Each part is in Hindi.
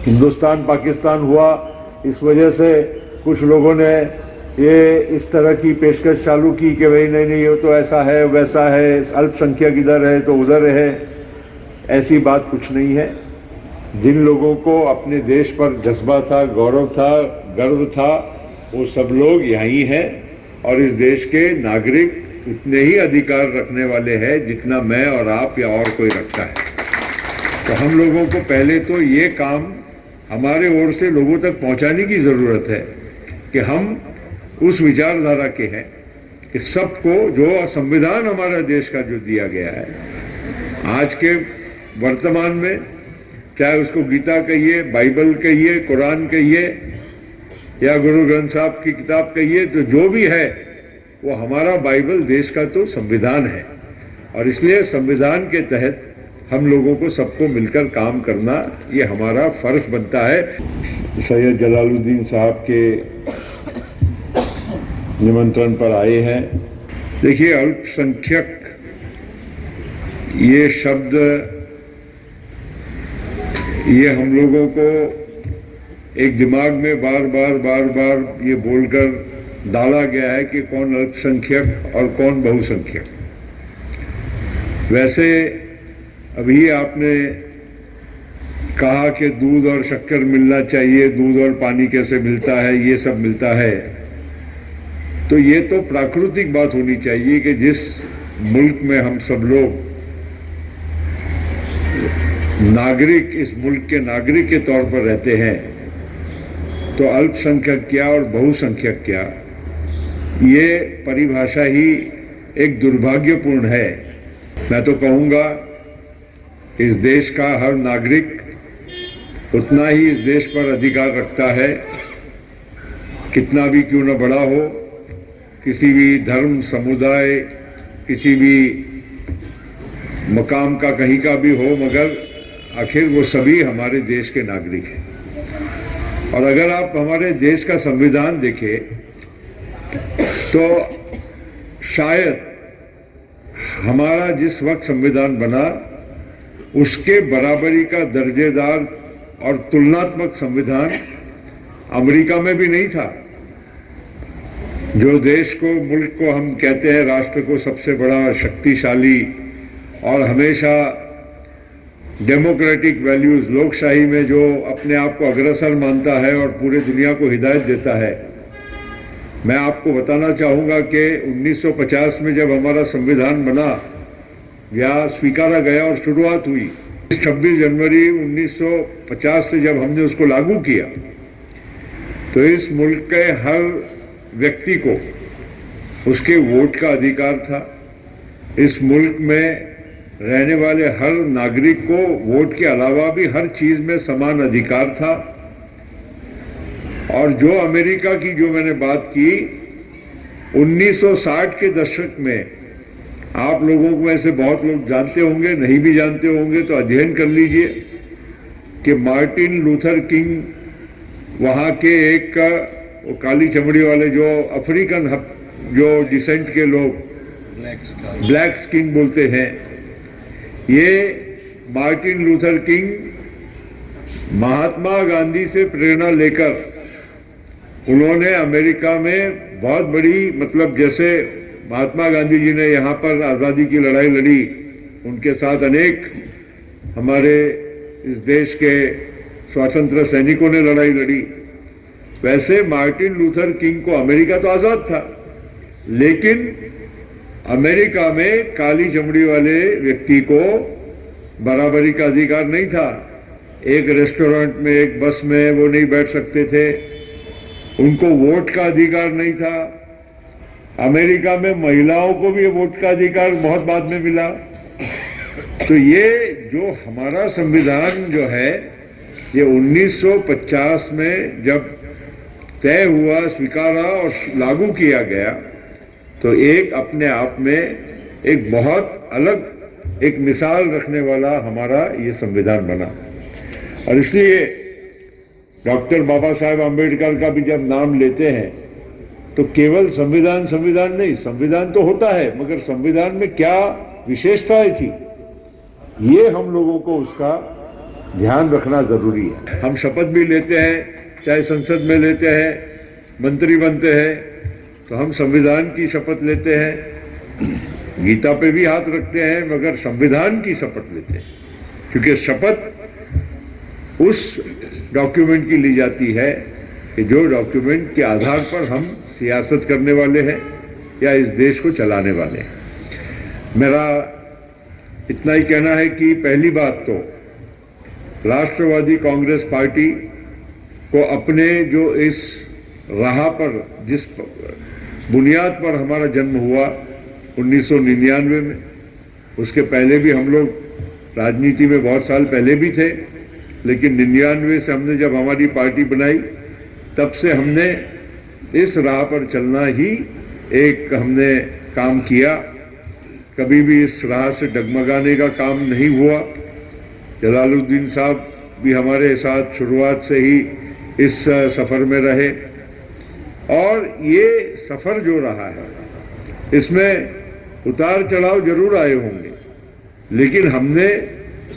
हिंदुस्तान पाकिस्तान हुआ, इस वजह से कुछ लोगों ने ये इस तरह की पेशकश चालू की कि भाई नहीं नहीं, ये तो ऐसा है वैसा है, अल्पसंख्यक इधर है तो उधर है। ऐसी बात कुछ नहीं है। जिन लोगों को अपने देश पर जज्बा था, गौरव था, गर्व था, वो सब लोग यहीं हैं और इस देश के नागरिक उतने ही अधिकार रखने वाले हैं जितना मैं और आप या और कोई रखता है। तो हम लोगों को पहले तो ये काम हमारे ओर से लोगों तक पहुंचाने की ज़रूरत है कि हम उस विचारधारा के हैं कि सबको जो संविधान हमारा देश का जो दिया गया है आज के वर्तमान में, चाहे उसको गीता कहिए, बाइबल कहिए, कुरान कहिए या गुरु ग्रंथ साहब की किताब कहिए, तो जो भी है वो हमारा बाइबल देश का तो संविधान है। और इसलिए संविधान के तहत हम लोगों को सबको मिलकर काम करना ये हमारा फर्ज बनता है। सैयद जलालुद्दीन साहब के निमंत्रण पर आए हैं। देखिए, अल्पसंख्यक ये शब्द ये हम लोगों को एक दिमाग में बार बार ये बोलकर डाला गया है कि कौन अल्पसंख्यक और कौन बहुसंख्यक। वैसे अभी आपने कहा कि दूध और शक्कर मिलना चाहिए, दूध और पानी कैसे मिलता है, ये सब मिलता है, तो ये तो प्राकृतिक बात होनी चाहिए कि जिस मुल्क में हम सब लोग नागरिक, इस मुल्क के नागरिक के तौर पर रहते हैं, तो अल्पसंख्यक क्या और बहुसंख्यक क्या, ये परिभाषा ही एक दुर्भाग्यपूर्ण है। मैं तो कहूँगा इस देश का हर नागरिक उतना ही इस देश पर अधिकार रखता है, कितना भी क्यों न बड़ा हो, किसी भी धर्म, समुदाय, किसी भी मकाम का, कहीं का भी हो, मगर आखिर वो सभी हमारे देश के नागरिक हैं। और अगर आप हमारे देश का संविधान देखें तो शायद हमारा जिस वक्त संविधान बना उसके बराबरी का दर्जेदार और तुलनात्मक संविधान अमेरिका में भी नहीं था। जो देश को, मुल्क को हम कहते हैं राष्ट्र को सबसे बड़ा, शक्तिशाली और हमेशा डेमोक्रेटिक वैल्यूज, लोकशाही में जो अपने आप को अग्रसर मानता है और पूरे दुनिया को हिदायत देता है। मैं आपको बताना चाहूँगा कि 1950 में जब हमारा संविधान बना या स्वीकारा गया और शुरुआत हुई, 26 जनवरी 1950 से जब हमने उसको लागू किया, तो इस मुल्क के हर व्यक्ति को उसके वोट का अधिकार था। इस मुल्क में रहने वाले हर नागरिक को वोट के अलावा भी हर चीज़ में समान अधिकार था। और जो अमेरिका की जो मैंने बात की, 1960 के दशक में, आप लोगों को ऐसे बहुत लोग जानते होंगे, नहीं भी जानते होंगे तो अध्ययन कर लीजिए कि मार्टिन लूथर किंग, वहाँ के एक वो काली चमड़ी वाले जो अफ्रीकन जो डिसेंट के लोग ब्लैक स्किन बोलते हैं, ये Martin Luther king Mahatma Gandhi से प्रेरणा लेकर उन्होंने अमेरिका में बहुत बड़ी, मतलब जैसे महात्मा गांधी जी ने यहाँ पर आज़ादी की लड़ाई लड़ी, उनके साथ अनेक हमारे इस देश के स्वतंत्र सैनिकों ने लड़ाई लड़ी, वैसे मार्टिन लूथर किंग को अमेरिका तो आज़ाद था, लेकिन अमेरिका में काली चमड़ी वाले व्यक्ति को बराबरी का अधिकार नहीं था। एक रेस्टोरेंट में, एक बस में वो नहीं बैठ सकते थे, उनको वोट का अधिकार नहीं था। अमेरिका में महिलाओं को भी वोट का अधिकार बहुत बाद में मिला। तो ये जो हमारा संविधान जो है, ये 1950 में जब तय हुआ, स्वीकारा और लागू किया गया, तो एक अपने आप में एक बहुत अलग, एक मिसाल रखने वाला हमारा ये संविधान बना। और इसलिए डॉक्टर बाबा साहेब आम्बेडकर का भी जब नाम लेते हैं तो केवल संविधान संविधान नहीं, संविधान तो होता है, मगर संविधान में क्या विशेषताएं थी, ये हम लोगों को उसका ध्यान रखना जरूरी है। हम शपथ भी लेते हैं, चाहे संसद में लेते हैं, मंत्री बनते हैं, तो हम संविधान की शपथ लेते हैं, गीता पे भी हाथ रखते हैं, मगर संविधान की शपथ लेते हैं, क्योंकि शपथ उस डॉक्यूमेंट की ली जाती है कि जो डॉक्यूमेंट के आधार पर हम सियासत करने वाले हैं या इस देश को चलाने वाले हैं। मेरा इतना ही कहना है कि पहली बात तो राष्ट्रवादी कांग्रेस पार्टी को अपने जो इस राह पर, जिस बुनियाद पर हमारा जन्म हुआ 1999 में, उसके पहले भी हम लोग राजनीति में बहुत साल पहले भी थे, लेकिन 99 से हमने जब हमारी पार्टी बनाई तब से हमने इस राह पर चलना ही एक हमने काम किया। कभी भी इस राह से डगमगाने का काम नहीं हुआ। जलालुद्दीन साहब भी हमारे साथ शुरुआत से ही इस सफ़र में रहे, और ये सफ़र जो रहा है इसमें उतार चढ़ाव जरूर आए होंगे, लेकिन हमने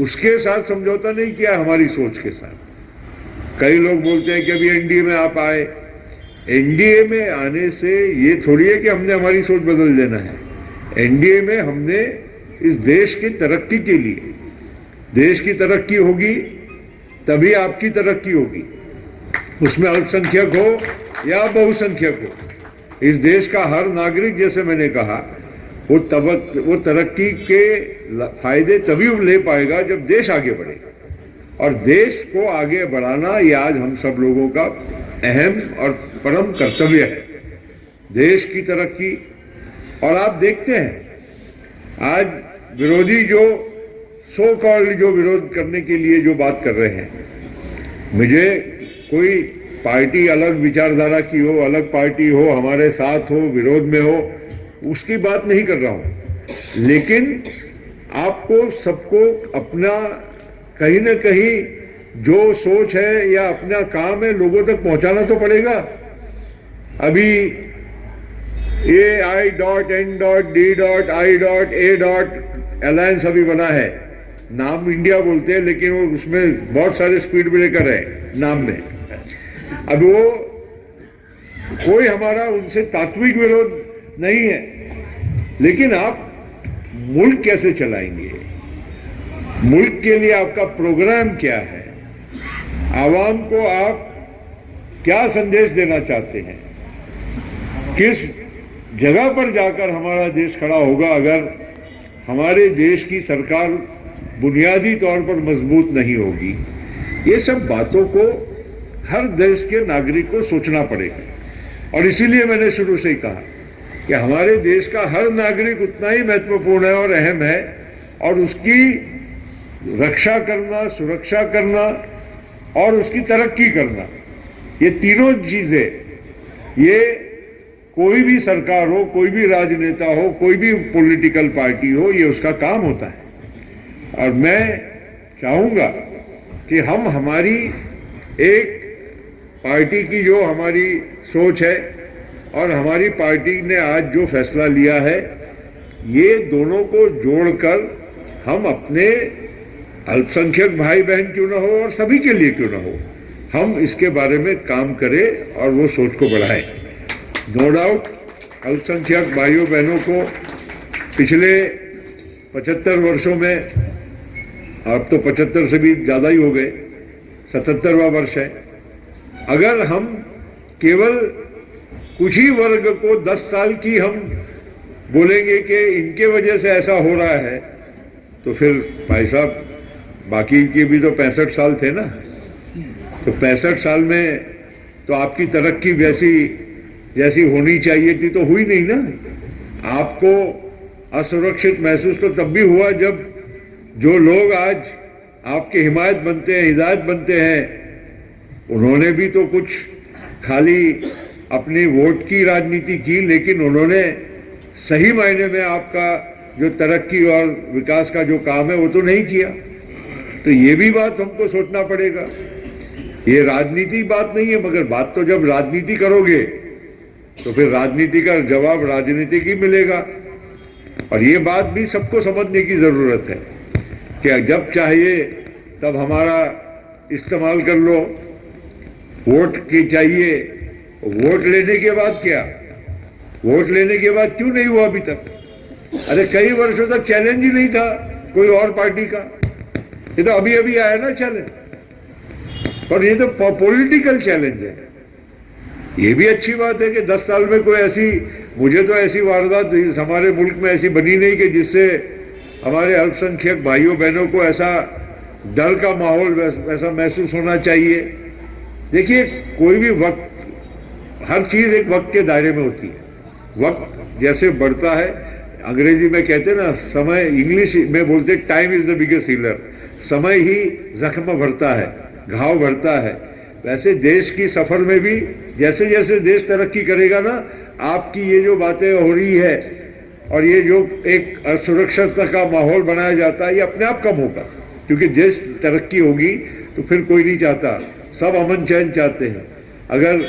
उसके साथ समझौता नहीं किया हमारी सोच के साथ। कई लोग बोलते हैं कि अभी एनडीए में आप आए। एनडीए में आने से ये थोड़ी है कि हमने हमारी सोच बदल देना है। एनडीए में हमने इस देश की तरक्की के लिए, देश की तरक्की होगी तभी आपकी तरक्की होगी, उसमें अल्पसंख्यक हो या बहुसंख्यक हो, इस देश का हर नागरिक, जैसे मैंने कहा, वो तरक्की के फायदे तभी ले पाएगा जब देश आगे बढ़ेगा। और देश को आगे बढ़ाना ये आज हम सब लोगों का अहम और परम कर्तव्य है, देश की तरक्की। और आप देखते हैं आज विरोधी जो सो कॉल्ड जो विरोध करने के लिए जो बात कर रहे हैं, मुझे कोई पार्टी अलग विचारधारा की हो, अलग पार्टी हो, हमारे साथ हो, विरोध में हो, उसकी बात नहीं कर रहा हूं, लेकिन आपको सबको अपना कहीं ना कहीं जो सोच है या अपना काम है लोगों तक पहुंचाना तो पड़ेगा। अभी AI.N.D.I.A. अलायंस अभी बना है, नाम इंडिया बोलते हैं लेकिन वो उसमें बहुत सारे स्पीड ब्रेकर है नाम में। अब वो कोई हमारा उनसे तात्विक विरोध नहीं है, लेकिन आप मुल्क कैसे चलाएंगे, मुल्क के लिए आपका प्रोग्राम क्या है, आवाम को आप क्या संदेश देना चाहते हैं, किस जगह पर जाकर हमारा देश खड़ा होगा अगर हमारे देश की सरकार बुनियादी तौर पर मजबूत नहीं होगी। ये सब बातों को हर देश के नागरिक को सोचना पड़ेगा। और इसीलिए मैंने शुरू से ही कहा कि हमारे देश का हर नागरिक उतना ही महत्वपूर्ण है और अहम है, और उसकी रक्षा करना, सुरक्षा करना और उसकी तरक्की करना, ये तीनों चीजें, ये कोई भी सरकार हो, कोई भी राजनेता हो, कोई भी पॉलिटिकल पार्टी हो, ये उसका काम होता है। और मैं चाहूँगा कि हम हमारी एक पार्टी की जो हमारी सोच है और हमारी पार्टी ने आज जो फैसला लिया है, ये दोनों को जोड़कर हम अपने अल्पसंख्यक भाई बहन क्यों ना हो और सभी के लिए क्यों ना हो, हम इसके बारे में काम करें और वो सोच को बढ़ाएं। नो डाउट अल्पसंख्यक भाइयों बहनों को पिछले 75 वर्षों में, अब तो 75 से भी ज़्यादा ही हो गए, 77वां वर्ष है, अगर हम केवल कुछ ही वर्ग को 10 साल की हम बोलेंगे कि इनके वजह से ऐसा हो रहा है, तो फिर भाई साहब बाकी के भी तो 65 साल थे ना, तो 65 साल में तो आपकी तरक्की जैसी होनी चाहिए थी तो हुई नहीं ना। आपको असुरक्षित महसूस तो तब भी हुआ जब जो लोग आज आपके हिमायत बनते हैं, हिदायत बनते हैं, उन्होंने भी तो कुछ खाली अपनी वोट की राजनीति की, लेकिन उन्होंने सही मायने में आपका जो तरक्की और विकास का जो काम है वो तो नहीं किया। तो ये भी बात हमको सोचना पड़ेगा। ये राजनीति बात नहीं है, मगर बात तो जब राजनीति करोगे तो फिर राजनीति का जवाब राजनीति ही मिलेगा। और ये बात भी सबको समझने की जरूरत है कि जब चाहिए तब हमारा इस्तेमाल कर लो। वोट की चाहिए, वोट लेने के बाद क्या, वोट लेने के बाद क्यों नहीं हुआ अभी तक? अरे कई वर्षों तक चैलेंज ही नहीं था कोई और पार्टी का, ये तो अभी अभी आया ना चैलेंज। पर ये तो पॉलिटिकल चैलेंज है। ये भी अच्छी बात है कि 10 साल में कोई ऐसी, मुझे तो ऐसी वारदात हमारे मुल्क में ऐसी बनी नहीं कि जिससे हमारे अल्पसंख्यक भाइयों बहनों को ऐसा डर का माहौल वैसा महसूस होना चाहिए। देखिए, कोई भी वक्त, हर चीज़ एक वक्त के दायरे में होती है। वक्त जैसे बढ़ता है, अंग्रेजी में कहते हैं ना, समय, इंग्लिश में बोलते हैं time is the biggest healer. समय ही जख्म भरता है, घाव भरता है। वैसे देश की सफर में भी जैसे जैसे देश तरक्की करेगा ना, आपकी ये जो बातें हो रही है और ये जो एक असुरक्षितता का माहौल बनाया जाता है, ये अपने आप कम होगा। क्योंकि देश तरक्की होगी तो फिर कोई नहीं चाहता, सब अमन चैन चाहते हैं। अगर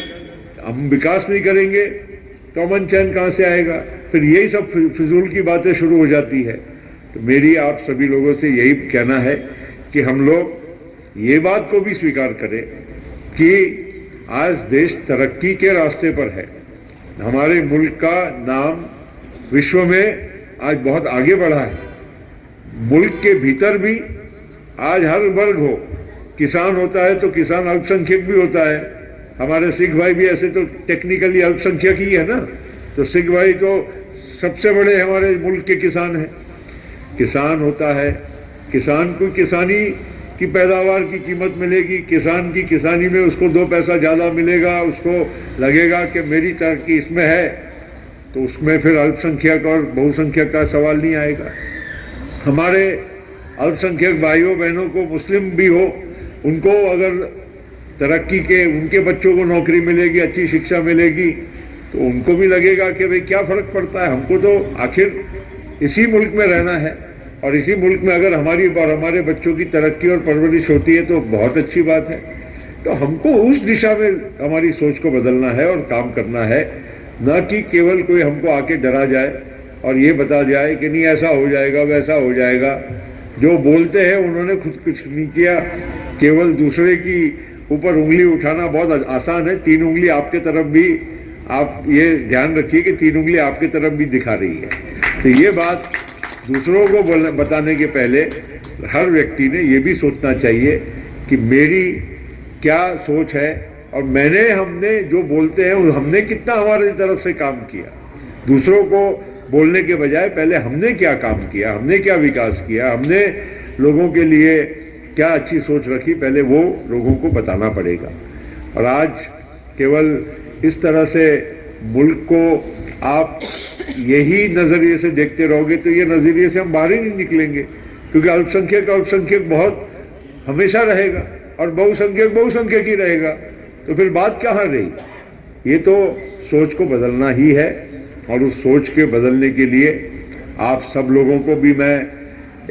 हम विकास नहीं करेंगे तो अमन चैन कहाँ से आएगा? फिर यही सब फिजूल की बातें शुरू हो जाती है। तो मेरी आप सभी लोगों से यही कहना है कि हम लोग ये बात को भी स्वीकार करें कि आज देश तरक्की के रास्ते पर है। हमारे मुल्क का नाम विश्व में आज बहुत आगे बढ़ा है। मुल्क के भीतर भी आज हर वर्ग हो, किसान होता है तो किसान अल्पसंख्यक भी होता है। हमारे सिख भाई भी ऐसे तो टेक्निकली अल्पसंख्यक ही है ना, तो सिख भाई तो सबसे बड़े हमारे मुल्क के किसान हैं। किसान होता है, किसान को किसानी की पैदावार की कीमत मिलेगी, किसान की किसानी में उसको 2 पैसा ज़्यादा मिलेगा, उसको लगेगा कि मेरी तरक्की इसमें है, तो उसमें फिर अल्पसंख्यक और बहुसंख्यक का सवाल नहीं आएगा। हमारे अल्पसंख्यक भाइयों बहनों को, मुस्लिम भी हो, उनको अगर तरक्की के, उनके बच्चों को नौकरी मिलेगी, अच्छी शिक्षा मिलेगी, तो उनको भी लगेगा कि भाई क्या फ़र्क पड़ता है, हमको तो आखिर इसी मुल्क में रहना है। और इसी मुल्क में अगर हमारी और हमारे बच्चों की तरक्की और परवरिश होती है तो बहुत अच्छी बात है। तो हमको उस दिशा में हमारी सोच को बदलना है और काम करना है, न कि केवल कोई हमको आके डरा जाए और ये बता जाए कि नहीं ऐसा हो जाएगा, वैसा हो जाएगा। जो बोलते हैं उन्होंने खुद कुछ नहीं किया, केवल दूसरे की ऊपर उंगली उठाना बहुत आसान है। 3 उंगली आपके तरफ भी, आप ये ध्यान रखिए कि 3 उंगली आपके तरफ भी दिखा रही है। तो ये बात दूसरों को बताने के पहले हर व्यक्ति ने ये भी सोचना चाहिए कि मेरी क्या सोच है और हमने जो बोलते हैं हमने कितना हमारी तरफ से काम किया। दूसरों को बोलने के बजाय पहले हमने क्या काम किया, हमने क्या विकास किया, हमने लोगों के लिए क्या अच्छी सोच रखी, पहले वो लोगों को बताना पड़ेगा। और आज केवल इस तरह से मुल्क को आप यही नज़रिए से देखते रहोगे तो ये नज़रिए से हम बाहर ही नहीं निकलेंगे, क्योंकि अल्पसंख्यक बहुत हमेशा रहेगा और बहुसंख्यक ही रहेगा। तो फिर बात कहाँ रही? ये तो सोच को बदलना ही है। और उस सोच के बदलने के लिए आप सब लोगों को भी मैं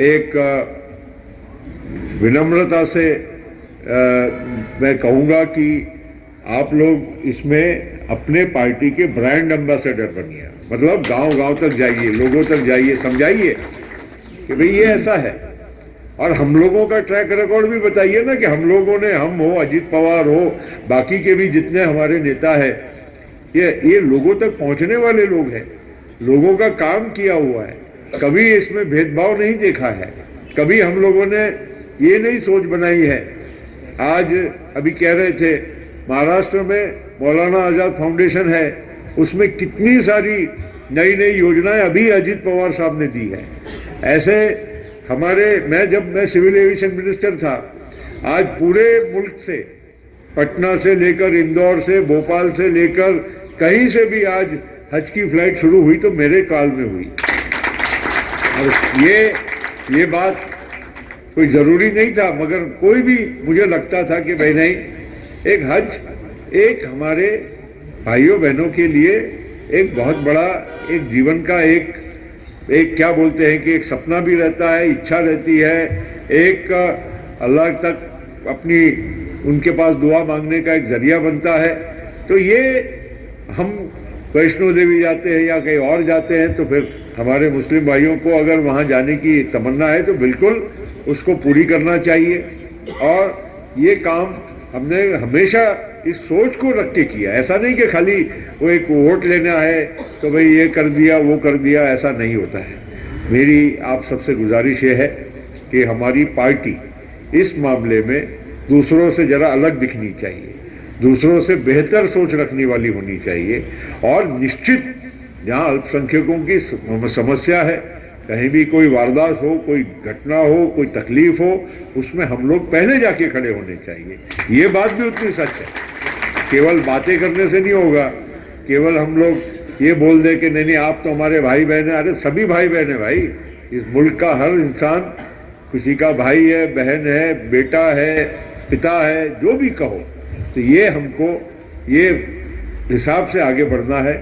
एक विनम्रता से मैं कहूँगा कि आप लोग इसमें अपने पार्टी के ब्रांड एम्बेसडर बनिए। मतलब गांव-गांव तक जाइए, लोगों तक जाइए, समझाइए कि भाई ये ऐसा है। और हम लोगों का ट्रैक रिकॉर्ड भी बताइए ना कि हम लोगों ने, हम हो, अजीत पवार हो, बाकी के भी जितने हमारे नेता है, ये लोगों तक पहुंचने वाले लोग हैं, लोगों का काम किया हुआ है, कभी इसमें भेदभाव नहीं देखा है, कभी हम लोगों ने ये नहीं सोच बनाई है। आज अभी कह रहे थे महाराष्ट्र में मौलाना आज़ाद फाउंडेशन है, उसमें कितनी सारी नई नई योजनाएं अभी अजीत पवार साहब ने दी है। ऐसे जब मैं सिविल एविएशन मिनिस्टर था, आज पूरे मुल्क से, पटना से लेकर इंदौर से, भोपाल से लेकर कहीं से भी आज हज की फ्लाइट शुरू हुई तो मेरे काल में हुई। और ये बात कोई ज़रूरी नहीं था, मगर कोई भी मुझे लगता था कि भाई नहीं, एक हज एक हमारे भाइयों बहनों के लिए एक बहुत बड़ा एक जीवन का एक क्या बोलते हैं कि एक सपना भी रहता है, इच्छा रहती है, एक अल्लाह तक अपनी उनके पास दुआ मांगने का एक जरिया बनता है। तो ये हम वैष्णो देवी जाते हैं या कहीं और जाते हैं तो फिर हमारे मुस्लिम भाइयों को अगर वहाँ जाने की तमन्ना है तो बिल्कुल उसको पूरी करना चाहिए। और ये काम हमने हमेशा इस सोच को रख के किया। ऐसा नहीं कि खाली वो एक वोट लेना है तो भाई ये कर दिया वो कर दिया, ऐसा नहीं होता है। मेरी आप सबसे गुजारिश ये है कि हमारी पार्टी इस मामले में दूसरों से ज़रा अलग दिखनी चाहिए, दूसरों से बेहतर सोच रखने वाली होनी चाहिए। और निश्चित जहाँ अल्पसंख्यकों की समस्या है, कहीं भी कोई वारदात हो, कोई घटना हो, कोई तकलीफ हो, उसमें हम लोग पहले जाके खड़े होने चाहिए। ये बात भी उतनी सच है, केवल बातें करने से नहीं होगा, केवल हम लोग ये बोल दे कि नहीं नहीं आप तो हमारे भाई बहन हैं। अरे सभी भाई बहन है भाई, इस मुल्क का हर इंसान किसी का भाई है, बहन है, बेटा है, पिता है, जो भी कहो। तो ये हमको ये हिसाब से आगे बढ़ना है।